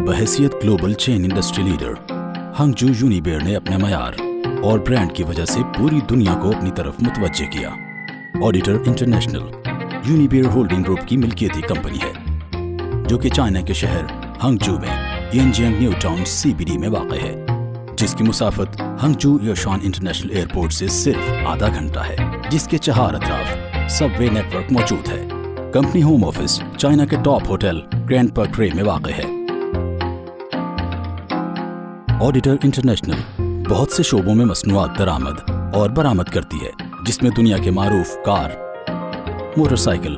बहैसियत global chain industry leader, हंगजू यूनिबेयर ने अपने मयार और ब्रांड की वजह से पूरी दुनिया को अपनी तरफ मुतवज्जे किया। ऑडिटर इंटरनेशनल यूनिबेयर होल्डिंग ग्रुप की मिल्कियती कंपनी है, जो कि चाइना के शहर हंगजू में यनजियांग न्यू टाउन CBD में वाक़ है, जिसकी मुसाफत हंगजू यशान इंटरनेशनल एयरपोर्ट से सिर्फ आधा घंटा है, जिसके चार अतराफ सबवे नेटवर्क मौजूद है। कंपनी होम ऑफिस चाइना के टॉप होटल ग्रैंड पर्क रे में वाक़ है। ऑडिटर इंटरनेशनल बहुत से शोबों में मसनूआत दरामद और बरामद करती है, जिसमें दुनिया के मारूफ कार, मोटरसाइकिल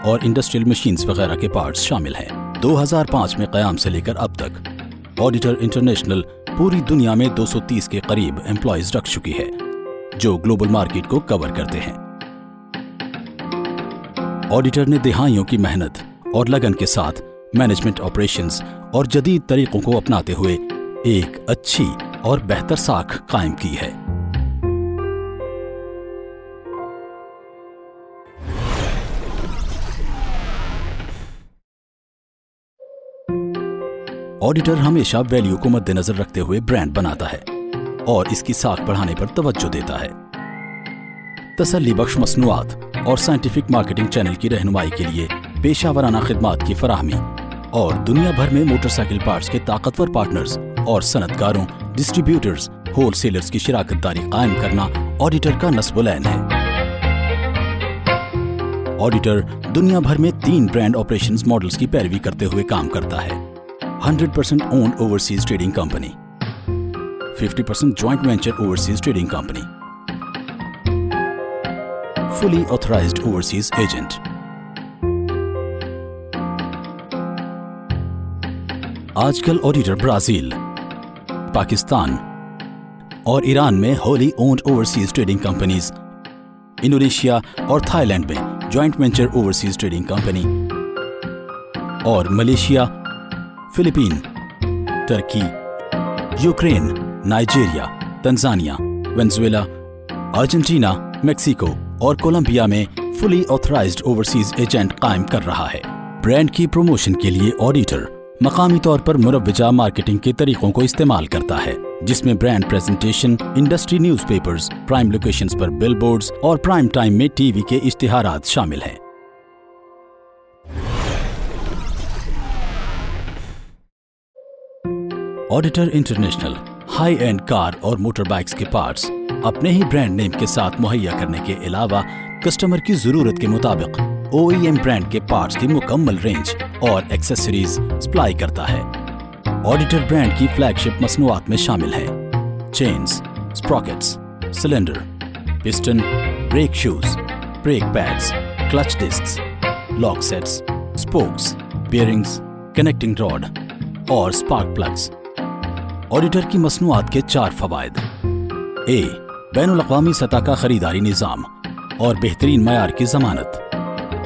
और इंडस्ट्रियल मशीन्स वगैरह के पार्ट्स शामिल हैं। 2005 में क़याम से लेकर अब तक ऑडिटर इंटरनेशनल पूरी दुनिया में 230 के करीब एम्प्लॉयज रख चुकी है, जो ग्लोबल मार्केट को कवर करते हैं। ऑडिटर ने दिहाइयों की मेहनत और लगन के साथ मैनेजमेंट ऑपरेशंस और जदीद तरीकों को अपनाते हुए एक अच्छी और बेहतर साख कायम की है। ऑडिटर हमेशा वैल्यू को मद्देनजर रखते हुए ब्रांड बनाता है और इसकी साख बढ़ाने पर तवज्जो देता है। तसल्ली बख्श मसनूआत और साइंटिफिक मार्केटिंग चैनल की रहनुमाई के लिए पेशावराना खिदमात की फराहमी और दुनिया भर में मोटरसाइकिल पार्ट्स के ताकतवर पार्टनर्स और सनतकारों, डिस्ट्रीब्यूटर्स, होलसेलर्स की शिराकतदारी कायम करना ऑडिटर का नस्ब-उल-ऐन है। ऑडिटर दुनिया भर में 3 ब्रांड ऑपरेशंस मॉडल्स की पैरवी करते हुए काम करता है। 100% owned overseas trading company, 50% joint venture overseas trading company, fully authorized overseas agent. आजकल ऑडिटर ब्राजील, पाकिस्तान और ईरान में wholly owned overseas trading companies, Indonesia और थाईलैंड में joint venture overseas trading company और Malaysia, Philippine, Turkey, Ukraine, Nigeria, Tanzania, Venezuela, Argentina, Mexico और Colombia में fully authorised overseas agent कायम कर रहा है। ब्रांड की प्रमोशन के लिए ऑडिटर मकामी तौर पर मुरव्वजा मार्केटिंग के तरीकों को इस्तेमाल करता है, जिसमें brand presentation, industry newspapers, prime locations पर बिलबोर्ड्स और प्राइम टाइम में टीवी के इश्तिहारात शामिल हैं। Auditor international high and car और मोटर बाइक्स के पार्ट्स अपने ही ब्रांड नेम के साथ मुहैया करने के अलावा कस्टमर की जरूरत के मुताबिक OEM ब्रांड के पार्ट्स की मुकम्मल रेंज और एक्सेसरीज सप्लाई करता है। ऑडिटर ब्रांड की फ्लैगशिप मसनूआत में शामिल है chains, sprockets, cylinder, piston, brake shoes, brake pads, clutch discs, lock sets, spokes, bearings, connecting rod और स्पार्क प्लग्स। ऑडिटर की मसनूआत के 4 फवायद: ए, बैनुल-अक़वामी सतह का खरीदारी निज़ाम और बेहतरीन मयार की जमानत।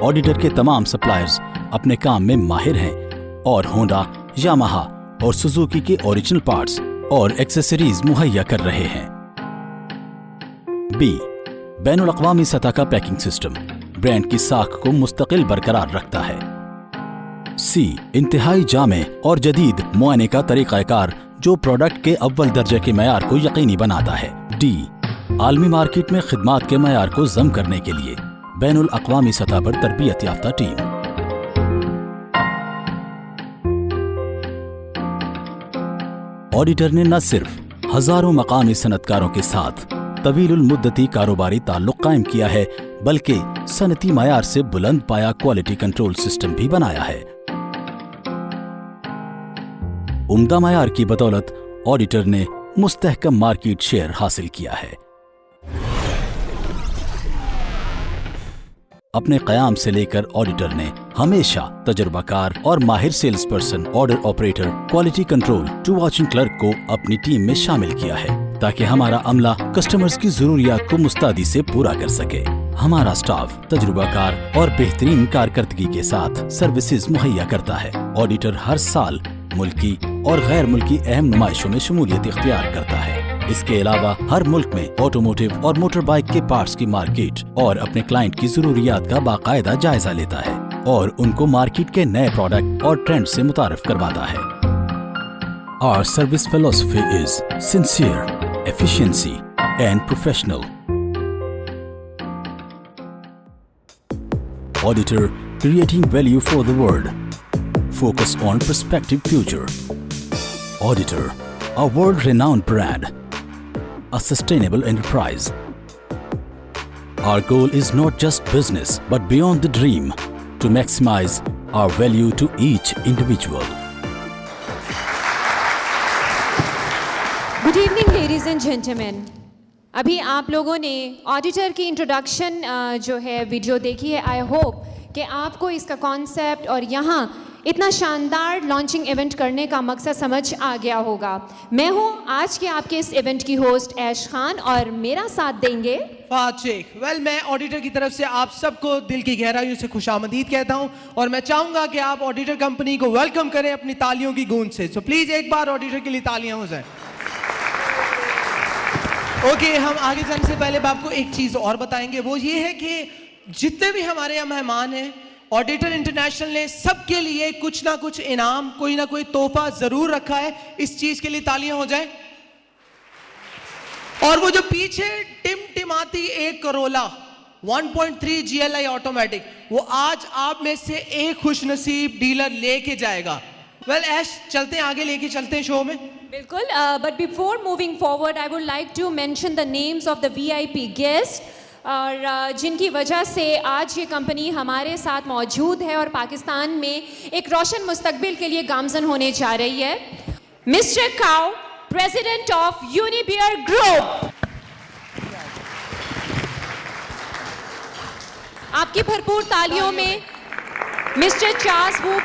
ऑडिटर के तमाम सप्लायर्स अपने काम में माहिर हैं और होंडा, यामाहा और सुजुकी के ओरिजिनल पार्ट्स और एक्सेसरीज मुहैया कर रहे हैं। बी, बैनुल-अक़वामी सतह का पैकिंग सिस्टम ब्रांड की साख को मुस्तकिल बरकरार रखता है। सी, इंतहाई जामे और जदीद मुआयने का तरीक़ाकार जो प्रोडक्ट के अव्वल दर्जे के मयार को यकीनी बनाता है। डी, आलमी मार्केट में खिदमात के मयार को जम करने के लिए बैनुल अक़वामी सतह पर तरबियत याफ्ता टीम। ऑडिटर ने न सिर्फ हजारों मकामी सनतकारों के साथ तवीलुल मुद्दती कारोबारी ताल्लुक कायम किया है, बल्कि सनती मयार से बुलंद पाया क्वालिटी कंट्रोल सिस्टम भी बनाया है। उम्दा मयार की बदौलत ऑडिटर ने मुस्तहकम मार्केट शेयर हासिल किया है। अपने क़याम से लेकर ऑडिटर ने हमेशा तजुर्बाकार और माहिर sales person, order operator, quality control to watching clerk को अपनी टीम में शामिल किया है, ताकि हमारा अमला कस्टमर्स की जरूरियात को मुस्तैदी से पूरा कर सके। हमारा स्टाफ तजुर्बाकार और बेहतरीन कारकर्दगी के साथ सर्विसेज मुहैया करता है। ऑडिटर हर साल मुल्की और गैर मुल्की अहम नुमाइशों में शमूलियत इख्तियार करता है। इसके अलावा हर मुल्क में ऑटोमोटिव और मोटर बाइक के पार्ट्स की मार्केट और अपने क्लाइंट की जरूरियात का बाकायदा जायजा लेता है और उनको मार्केट के नए प्रोडक्ट और ट्रेंड से मुतारिफ करवाता है। Our service philosophy is sincere, efficiency, and professional. Auditor, creating value for the world. Focus on prospective future. Auditor, a world-renowned brand. A sustainable enterprise. Our goal is not just business, but beyond the dream, to maximize our value to each individual. Good evening ladies and gentleman. अभी आप लोगों ने auditor की introduction जो है video देखी है। I hope कि आपको इसका कॉन्सेप्ट और यहाँ इतना शानदार लॉन्चिंग इवेंट करने का मकसद समझ आ गया होगा। मैं हूँ आज के आपके इस इवेंट की होस्ट ऐश खान और मेरा साथ देंगे फहद शेख। मैं ऑडिटर की तरफ से आप सबको दिल की गहराइयों से खुशामदीद कहता हूं और मैं चाहूंगा कि आप ऑडिटर कंपनी को वेलकम करें अपनी तालियों की गूंज से। सो प्लीज एक बार ऑडिटर के लिए तालियां हो जाए। ओके, हम आगे जाने से पहले आपको एक चीज और बताएंगे, वो ये है कि जितने भी हमारे यहाँ मेहमान हैं, ऑडिटर इंटरनेशनल ने सबके लिए कुछ ना कुछ इनाम, कोई ना कोई तोहफा जरूर रखा है। इस चीज के लिए तालियां हो जाए। और वो जो पीछे टिमटिमाती एक करोला 1.3 GLI ऑटोमेटिक, वो आज आप में से एक खुशनसीब डीलर लेके जाएगा। ऐश, चलते हैं आगे, लेके चलते हैं शो में। बिल्कुल, but before moving forward I would like to mention the names of the VIP guest और जिनकी वजह से आज ये कंपनी हमारे साथ मौजूद है और पाकिस्तान में एक रोशन मुस्तकबिल के लिए गामजन होने जा रही है। Mister Kao, president of Unibeer group, आपकी भरपूर तालियों में mister Charles Wook,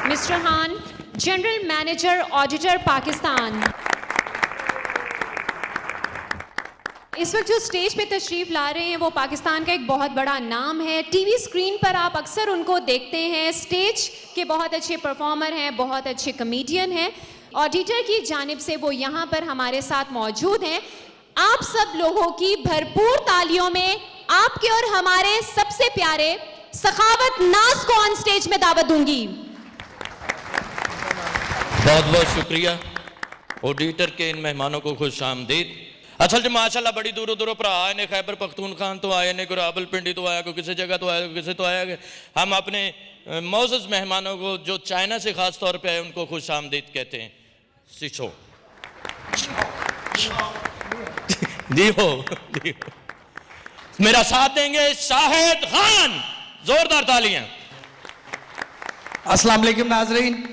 mister Han, general manager auditor Pakistan. इस वक्त जो स्टेज पे तशरीफ ला रहे हैं वो पाकिस्तान का एक बहुत बड़ा नाम है। टीवी स्क्रीन पर आप अक्सर उनको देखते हैं। स्टेज के बहुत अच्छे परफॉर्मर हैं, बहुत अच्छे कॉमेडियन हैं। ऑडिटर की जानिब से वो यहाँ पर हमारे साथ मौजूद हैं। आप सब लोगों की भरपूर तालियों में आपके और हमारे सबसे प्यारे सखावत नाज को ऑन स्टेज में दावत दूंगी। बहुत बहुत शुक्रिया ऑडिटर के इन मेहमानों को खुश आमदीद। असल च माशाल्लाह बड़ी दूरों दूरों भरा आए ने, खैबर पख्तूनख्वा तो आए ने, कोई रावलपिंडी तो आया, कोई किसी जगह तो आया, कोई किसी तो आया। हम अपने मौजूद मेहमानों को जो चाइना से ख़ास तौर पे आए उनको खुश आमदीद कहते हैं। शिशो जी हो, मेरा साथ देंगे शाहिद खान, जोरदार तालियां। अस्सलाम वालेकुम नाज़रीन।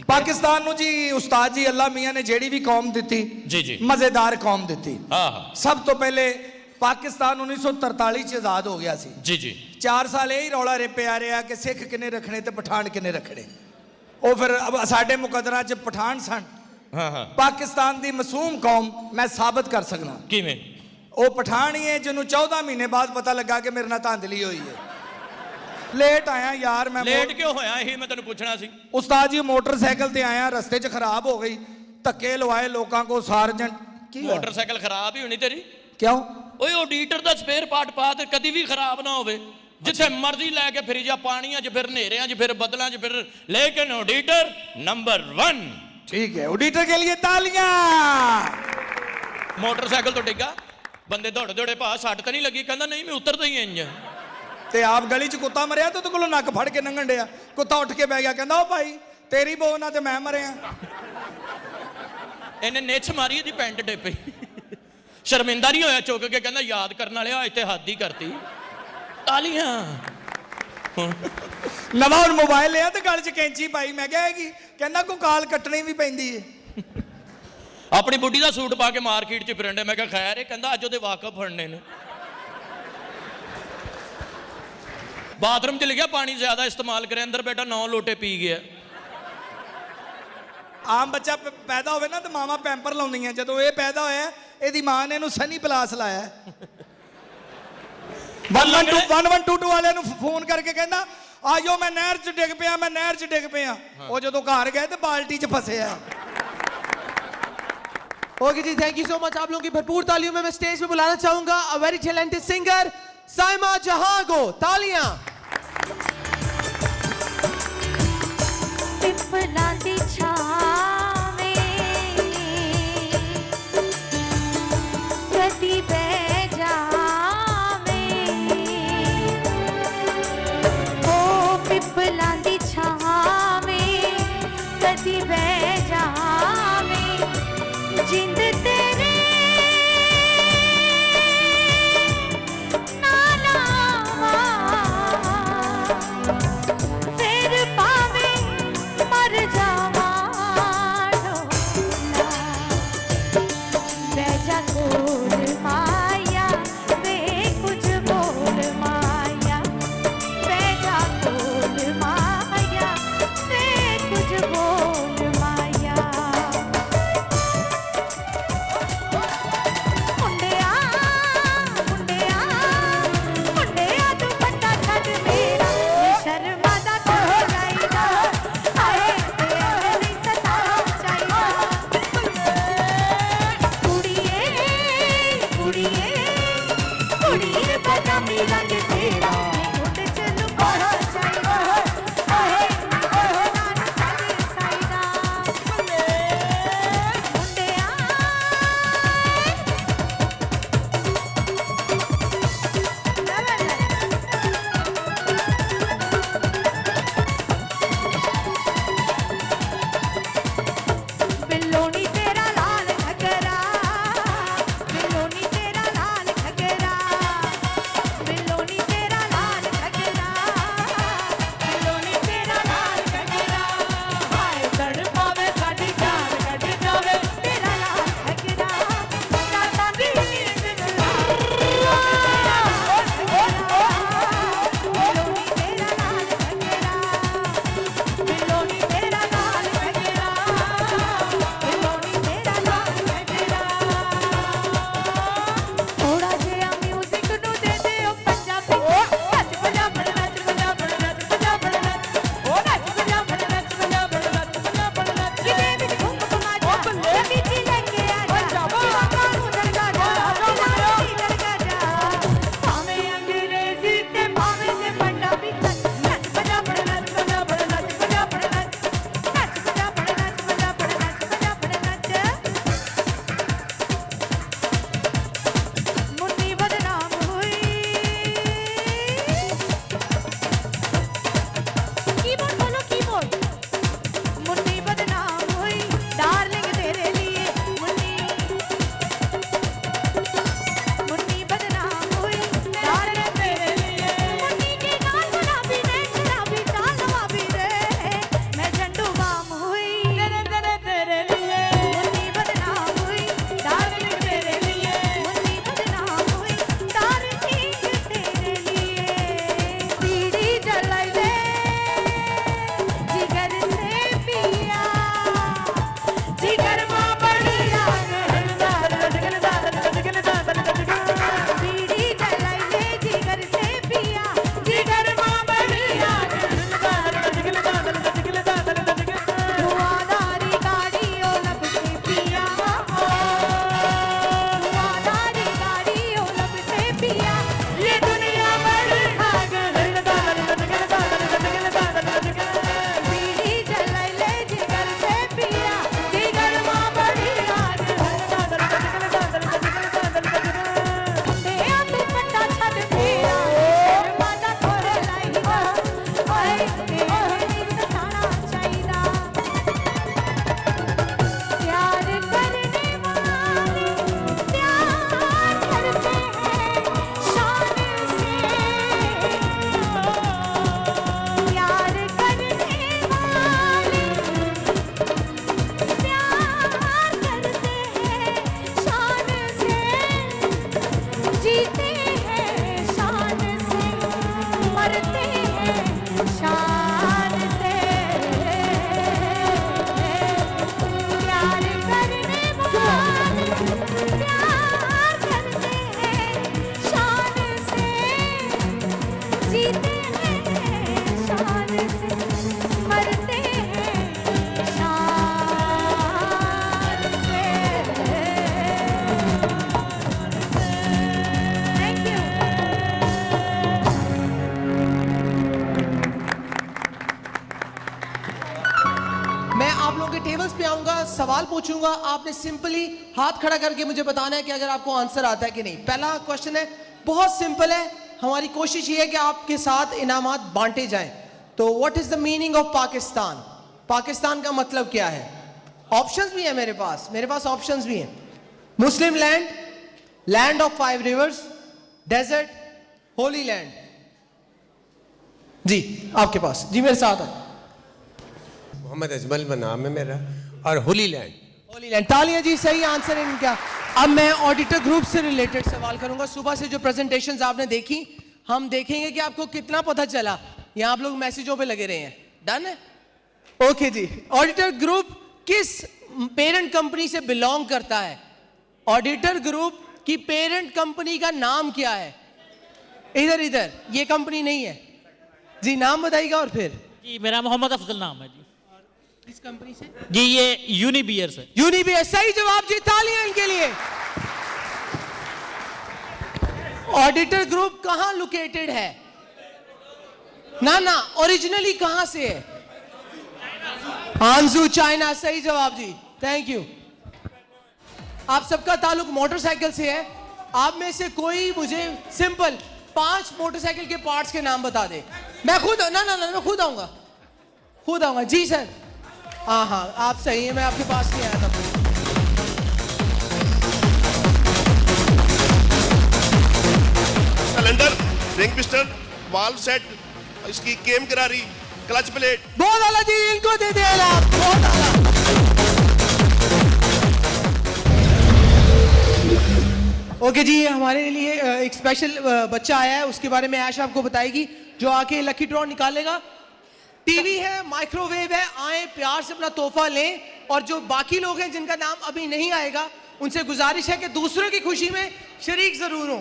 पाकिस्तान जी उस्ताद जी अल्लाह मियाँ ने जेड़ी भी कौम दी जी जी मजेदार कौम दी। हाँ, सब तो पहले पाकिस्तान 1943 च आजाद हो गया सी। जी जी 4 साल यही रौला रेपिया रहा कि सिख किने रखने ते पठान किने रखने। वो फिर अब साडे मुकदरा च पठान सन। हाँ हाँ, पाकिस्तान दी मासूम कौम मैं साबित कर सकना किवें वो पठान ही है जिन्होंने 14 महीने बाद पता लगा कि मेरे नाल धांधली हुई है। लेट आया यार, मैं लेट क्यों होया? यही मैं तेन पूछना सी। उस्ताद जी मोटरसाइकिल ते आया, रस्ते च खराब हो गई, धक्के लवाए लोगों को। सार्जेंट की मोटरसाइकिल खराब ही होनी तेरी? क्यों? ओए ऑडिटर दा स्पेयर पार्ट पा ते कदी भी खराब ना होवे, जिथे मर्जी लेके फिर जा, पानियां च फिर नेरियां च फिर बदलां च फिर, लेकिन ऑडिटर नंबर 1। ठीक है, ऑडिटर के लिए तालियां। मोटरसाइकिल तो डिग्गा, बंदे दौड़ दौड़े पा, सट तो नहीं लगी? कहंदा नहीं मैं उतरदा ही इंज। ते आप गली च कुत्ता मरिया तो कोलों नक फड़ के लंघण डिया। कुत्ता उठ के बह गया, कहंदा ओ भाई तेरी बो ना ते मैं मरिया। इन्हें निछ मारी दी पैंट डिपी, शर्मिंदा नहीं होया चुक के, कहंदा याद करने वाले आज ते हद ही करती। तालियां। नवा हुण मोबाइल लिया ते गल च कैंची पाई, मैं क्या है कि कहंदा को काल कट्टनी भी पैंदी है। अपनी बुढ़ी का सूट पा के मार्केट च फिरन, मैं खैर है, कहंदा अज ओदे वाकफ फड़ने ने। बाथरूम च लिखा पानी ज्यादा इस्तेमाल करे, अंदर बेटा 9 लोटे पी गया। आम बच्चा पैदा होवे ना तो मावा पैंपर लाउंदियां, जदों ये पैदा होया ਇਹਦੀ ਮਾਂ ਨੇ ਇਹਨੂੰ ਸਨੀ ਪਲਾਸ ਲਾਇਆ। 1122 ਵਾਲਿਆਂ ਨੂੰ ਫੋਨ ਕਰਕੇ ਕਹਿੰਦਾ ਆਜੋ ਮੈਂ ਨਹਿਰ 'ਚ ਡਿੱਗ ਪਿਆ, ਮੈਂ ਨਹਿਰ 'ਚ ਡਿੱਗ ਪਿਆ। ਉਹ ਜਦੋਂ ਘਰ ਗਏ ਤੇ ਬਾਲਟੀ 'ਚ ਫਸਿਆ। Okay ji, thank you so much. आप लोगों की भरपूर तालियों में मैं स्टेज पे बुलाना चाहूंगा a very talented singer Saima जहां को। तालियां। पिपला दी छा आप लोगों के टेबल्स पे आऊंगा, सवाल पूछूंगा, आपने सिंपली हाथ खड़ा करके मुझे बताना है कि अगर आपको आंसर आता है कि नहीं। पहला क्वेश्चन है, बहुत सिंपल है, हमारी कोशिश ये है कि आपके साथ इनामात बांटे जाएं। तो what is the meaning of Pakistan? Pakistan का मतलब क्या है? ऑप्शंस भी है मेरे पास ऑप्शंस भी हैं। Muslim land, land of 5 rivers, desert, holy land. जी आपके पास, जी मेरे साथ है। मोहम्मद अजमल का नाम है मेरा, और होली लैंड। होली लैंड, तालियां जी, सही आंसर है इनका। अब मैं ऑडिटर ग्रुप से रिलेटेड सवाल करूंगा। सुबह से जो प्रेजेंटेशंस आपने देखी, हम देखेंगे कि आपको कितना पता चला। यहाँ आप लोग मैसेजों पे लगे रहे हैं, डन है? ओके जी। ऑडिटर ग्रुप किस पेरेंट कंपनी से बिलोंग करता है? ऑडिटर ग्रुप की पेरेंट कंपनी का नाम क्या है? इधर ये कंपनी नहीं है जी, नाम बताइएगा। और फिर जी मेरा मोहम्मद अफजल नाम है जी। किस कंपनी से? जी ये यूनिबियर से। यूनिबियर, सही जवाब जी, तालियां इनके लिए। ऑडिटर ग्रुप कहां लोकेटेड है? ना ओरिजिनली कहां से है? हांजू, चाइना, सही जवाब जी, थैंक यू। आप सबका ताल्लुक मोटरसाइकिल से है। आप में से कोई मुझे सिंपल 5 मोटरसाइकिल के पार्ट्स के नाम बता दे। मैं खुद मैं खुद आऊंगा जी सर। हाँ आप सही है, मैं आपके पास नहीं आया था। Cylinder, ring piston, valve set, इसकी केम करारी, क्लच प्लेट। बहुत आला जी, इनको दे दे आप, बहुत आला। ओके जी, हमारे लिए एक स्पेशल बच्चा आया है, उसके बारे में आयशा आपको बताएगी, जो आके लकी ड्रॉ निकालेगा। टीवी है, माइक्रोवेव है, आए प्यार से अपना तोहफा लें। और जो बाकी लोग हैं जिनका नाम अभी नहीं आएगा, उनसे गुजारिश है कि दूसरों की खुशी में शरीक जरूर हो।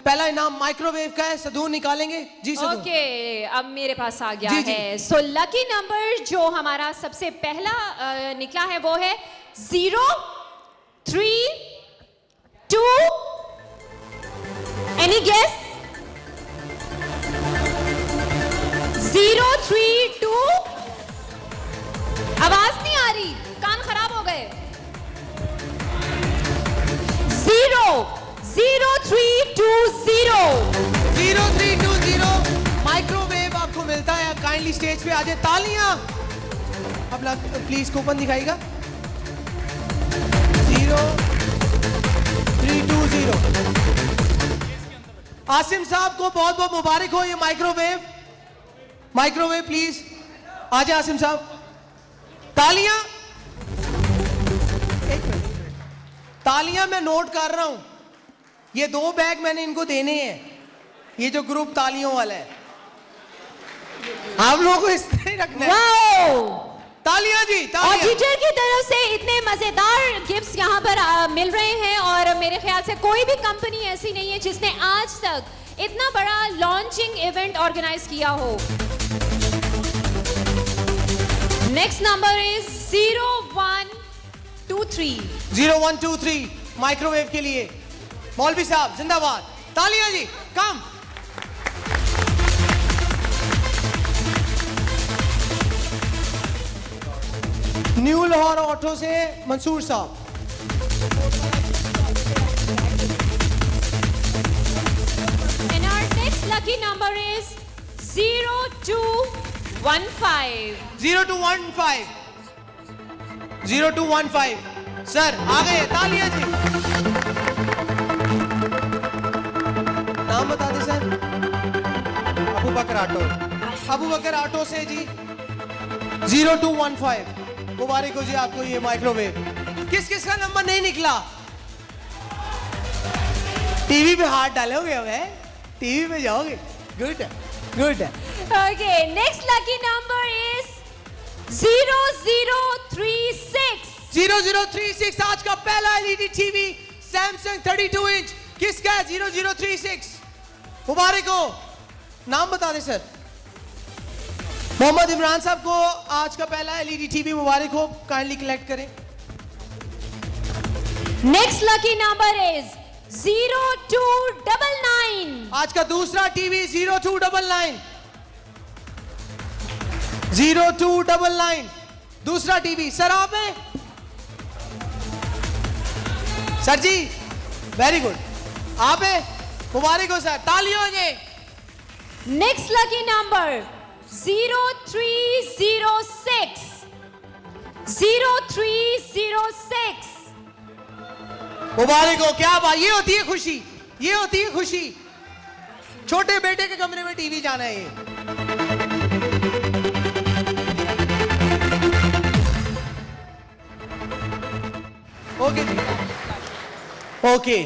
पहला इनाम माइक्रोवेव का है, सदून निकालेंगे जी। सदून, ओके, अब मेरे पास आ गया जी, जी। है। सो लकी नंबर जो हमारा सबसे पहला निकला है वो है 0, 3, 2। Any guess? 0, 3, 2। आवाज नहीं आ रही, कान खराब हो गए। 0, 0, 3, 2, 0। 0, 3, 2, 0 माइक्रोवेव आपको मिलता है। काइंडली स्टेज पे आ जाए, तालियां। अपना प्लीज कूपन दिखाइएगा। 0, 3, 2, 0। आसिम साहब को बहुत बहुत मुबारक हो, ये माइक्रोवेव प्लीज आ जाए आसिम साहब। तालियां, एक मिनट, तालियां मैं नोट कर रहा हूं। ये 2 बैग मैंने इनको देने हैं, ये जो ग्रुप तालियों वाला है, आप लोगों को इस तरह ही रखना है। तालियां जी, तालियां। ऑडिटर की तरफ से इतने मजेदार गिफ्ट्स यहाँ पर मिल रहे हैं, और मेरे ख्याल से कोई भी कंपनी ऐसी नहीं है जिसने आज तक इतना बड़ा लॉन्चिंग इवेंट ऑर्गेनाइज किया हो। Next number is 0, 1, 2, 3। 0, 1, 2, 3 माइक्रोवेव के लिए। मौलवी साहब जिंदाबाद, तालियां जी, कम। न्यू लाहौर ऑटो से मंसूर साहब। And our next lucky number is 0215. 0215 0215 sir आ गए, तालियां जी। नाम बता दे सर। अबू बकर ऑटो से जी 0215। मुबारक हो जी आपको ये माइक्रोवेव। किस किस का नंबर नहीं निकला? टीवी पे हाथ डालोगे, अब है टीवी पे जाओगे। गुड है, गुड है। Okay, next lucky number is 0036. 0036 आज का पहला एलईडी टीवी सैमसंग 32 इंच किसका है? 0036 मुबारक हो। नाम बता दें सर। मोहम्मद इमरान साहब को आज का पहला एलईडी टीवी मुबारक हो, काइंडली कलेक्ट करें। Next lucky number is 0299. आज का दूसरा टीवी 0299 0299 दूसरा टीवी सर आप हैं? सर जी वेरी गुड, आप हैं, मुबारक हो सर, तालियां हो जाए। Next lucky number 0306 0306। मुबारक हो, क्या बात, ये होती है खुशी, ये होती है खुशी। छोटे बेटे के कमरे में टीवी जाना है ये। ओके जी, ओके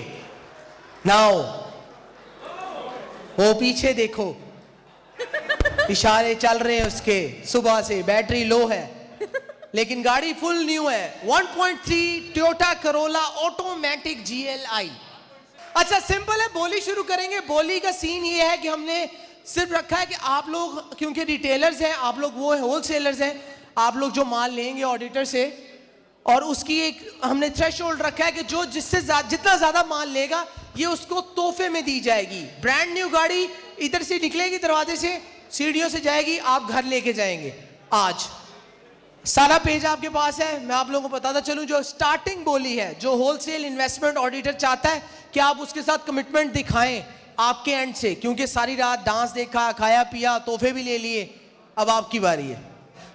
नाउ वो पीछे देखो, इशारे चल रहे हैं उसके, सुबह से बैटरी लो है लेकिन गाड़ी फुल न्यू है। 1.3 टोयोटा करोला ऑटोमेटिक GLI। अच्छा सिंपल है, बोली शुरू करेंगे। बोली का सीन ये है कि हमने सिर्फ रखा है कि आप लोग क्योंकि रिटेलर्स हैं, आप लोग वो होलसेलर्स हैं, आप लोग जो माल लेंगे ऑडिटर से, और उसकी एक हमने थ्रेशोल्ड रखा है कि जो जिससे जितना ज्यादा माल लेगा ये उसको तोहफे में दी जाएगी। ब्रांड न्यू गाड़ी इधर से निकलेगी दरवाजे से, सीढ़ियों से जाएगी, आप घर लेके जाएंगे। आज सारा पेज आपके पास है, मैं आप लोगों को बताता चलूं। जो स्टार्टिंग बोली है, जो होलसेल इन्वेस्टमेंट ऑडिटर चाहता है कि आप उसके साथ कमिटमेंट दिखाएं आपके एंड से, क्योंकि सारी रात डांस देखा, खाया पिया, तोहफे भी ले लिए, अब आपकी बारी है।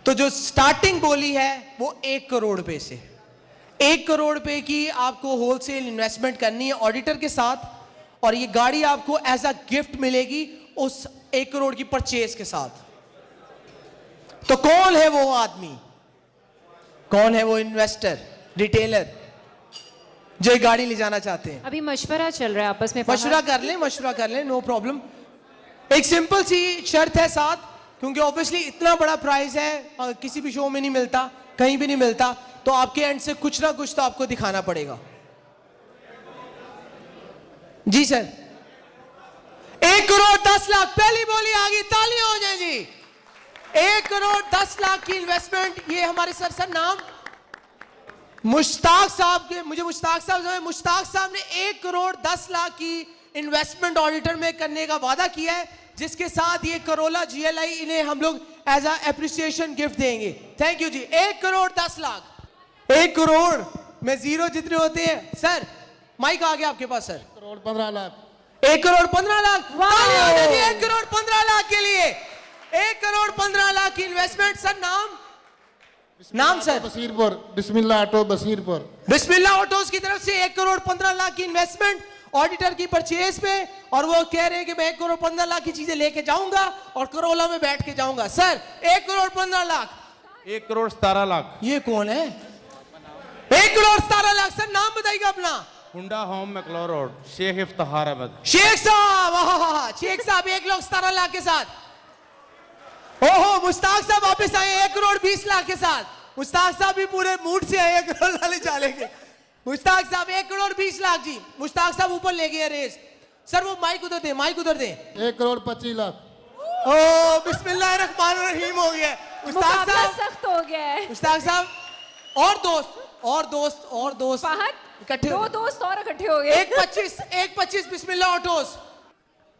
तो जो स्टार्टिंग बोली है वो 1 करोड़ रुपए से, 1 करोड़ रुपए की आपको होलसेल इन्वेस्टमेंट करनी है ऑडिटर के साथ, और ये गाड़ी आपको एज अ गिफ्ट मिलेगी उस 1 करोड़ की परचेज के साथ। तो कौन है वो आदमी, कौन है वो इन्वेस्टर, रिटेलर जो ये गाड़ी ले जाना चाहते हैं? अभी मशवरा चल रहा है आपस में, मशवरा कर लें, नो प्रॉब्लम। एक सिंपल सी शर्त है साथ, क्योंकि ऑब्वियसली इतना बड़ा प्राइस है, किसी भी शो में नहीं मिलता, कहीं भी नहीं मिलता, तो आपके एंड से कुछ ना कुछ तो आपको दिखाना पड़ेगा। जी सर, 1 करोड़ 10 लाख, पहली बोली आ गई, तालियां हो जाए जी। 1 करोड़ 10 लाख की इन्वेस्टमेंट, ये हमारे सर नाम मुश्ताक साहब के, मुझे मुश्ताक साहब ने 1 करोड़ 10 लाख की इन्वेस्टमेंट ऑडिटर में करने का वादा किया है, जिसके साथ ये करोला GLI इन्हें हम लोग एज अ एप्रिसिएशन गिफ्ट देंगे। थैंक यू जी। 1 करोड़ 10 लाख, 1 करोड़ में जीरो जितने होते हैं। सर माइक आ गया आपके पास सर। 1 करोड़ 15 लाख, 1 करोड़ 15 लाख, 1 करोड़ 15 लाख के लिए 1 करोड़ 15 लाख की इन्वेस्टमेंट। सर नाम सर? बसीरपुर, बिस्मिल्लाह ऑटो बसीरपुर। बिस्मिल्लाह ऑटोज की तरफ से 1 करोड़ 15 लाख की इन्वेस्टमेंट ऑडिटर की परचेज पे, और वो कह रहे हैं कि मैं 1 करोड़ 15 लाख की चीजें लेके जाऊंगा और करोला में बैठ के जाऊंगा। सर 1 करोड़ 15 लाख, 1 करोड़ 17 लाख। ये कौन है? 1 करोड़ 17 लाख। सर नाम बताइएगा अपना। हुंडा होम मैक्लोर रोड, शेख इफ्तिखार अहमद। शेख साहब, शेख साहब 1 लाख 17 लाख के साथ। ओहो, मुश्ताक साहब वापस आए 1 करोड़ 20 लाख के साथ। मुश्ताक साहब भी पूरे मूड से आए, 1 करोड़ वाले चालेंगे। मुश्ताक साहब 1 करोड़ 20 लाख जी। मुश्ताक साहब ऊपर ले गए रेस। सर वो माइक उधर दे, माइक उधर दे। 1 करोड़ 25 लाख। ओ बिस्मिल्लाहिर्रहमानिर्रहीम हो गया। मुश्ताक साहब सख्त हो गया है। मुश्ताक साहब और दोस्त फहद, इकट्ठे, 2 दोस्त और इकट्ठे हो गए। 1.25 बिस्मिल्लाह ऑटोस।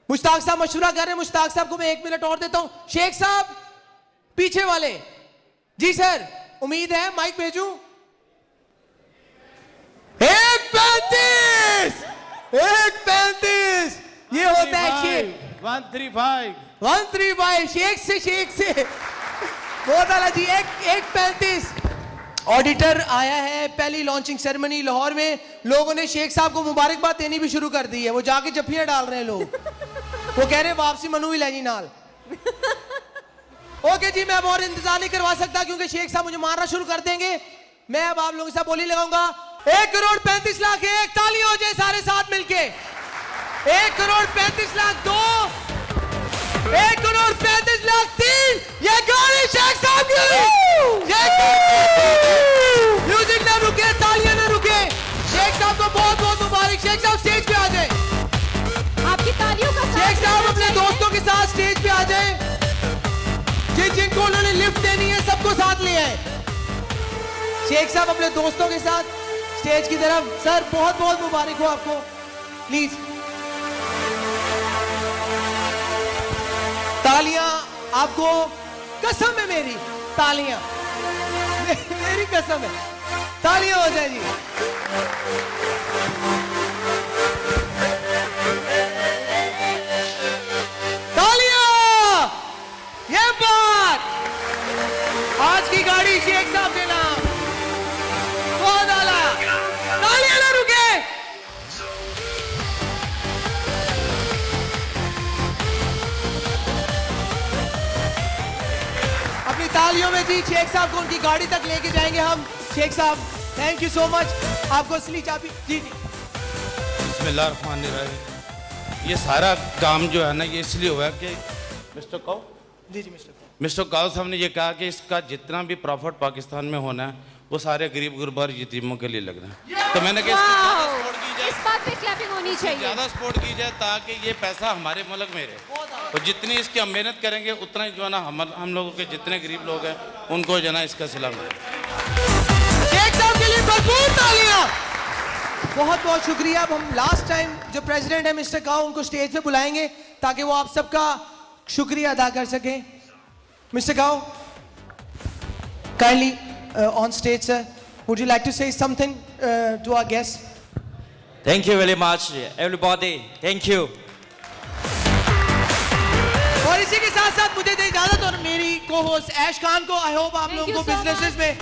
मुश्ताक साहब मशवरा कर रहे हैं, मुश्ताक साहब को मैं 1 मिनट और देता हूं। शेख साहब पीछे वाले जी। सर उम्मीद है माइक भेजूं। 1.35 ये होता है शेख। 135 शेख से बहुत आला जी। 1.35 ऑडिटर आया है। पहली लॉन्चिंग सेरेमनी लाहौर में, लोगों ने शेख साहब को मुबारकबाद देनी भी शुरू कर दी है। वो जाके जफ्फियां डाल रहे हैं लोग, वो कह रहे हैं वापसी मनू ही लै नाल। ओके जी, मैं अब और इंतजार नहीं करवा सकता क्योंकि शेख साहब मुझे मारना शुरू कर देंगे। मैं अब आप लोगों के साथ बोली लगाऊंगा। 1 करोड़ 35 लाख, एक ताली हो जाए सारे साथ मिलके। 1 करोड़ 35 लाख 2, 1 करोड़ 35 लाख 3। ये गाड़ी शेख साहब की। म्यूजिक ना रुके, तालियां ना रुके। शेख साहब को बहुत बहुत मुबारक। शेख साहब स्टेज पे आ जाए। आपकी तालियों का शेख साहब अपने दोस्तों के साथ स्टेज पे आ जाए। जिनको उन्होंने लिफ्ट देनी है सबको साथ ले आए। शेख साहब अपने दोस्तों के साथ स्टेज की तरफ। सर बहुत बहुत मुबारक हो आपको, प्लीज तालियां। आपको कसम है मेरी, तालियां। मेरी कसम है, तालियां हो जाए जी। तालियां, ये बात आज की गाड़ी शेख साहब के नाम, बहुत आला, तालियां ना रुके। अपनी तालियों में जी शेख साहब को उनकी गाड़ी तक लेके जाएंगे हम। शेख साहब थैंक यू सो मच, आपको असली चाबी जी जी। बिस्मिल्लाहिर्रहमानिर्रहीम। ये सारा काम जो है ना ये इसलिए हुआ कि मिस्टर काउ जी जी मिस्टर काउ साहब ने ये कहा कि इसका जितना भी प्रॉफिट पाकिस्तान में होना है वो सारे गरीब गुरबार यतीमों के लिए लगना है। तो मैंने कहा इसकी ज़्यादा सपोर्ट की जाए, इस बात पे क्लैपिंग होनी चाहिए। ज़्यादा सपोर्ट की जाए ताकि ये पैसा हमारे मुल्क में रहे, और जितनी इसकी हम मेहनत करेंगे उतना ही जो है ना हम लोगों के जितने गरीब लोग हैं उनको जो है ना इसका सिला मिले। शेख साहब के लिए भरपूर तालियां। बहुत बहुत शुक्रिया। अब हम लास्ट टाइम जो प्रेसिडेंट है मिस्टर काउ उनको स्टेज पे बुलाएंगे ताकि वो आप सबका शुक्रिया अदा कर सकें। Mister Kau kindly on stage sir, would you like to say something to our guest? Thank you very much, everybody. Thank you. और इसी के साथ साथ मुझे दे इजाजत और मेरी को होस्ट ऐश खान को। आई होप आप Thank लोगों you को so बिजनेसेस much. में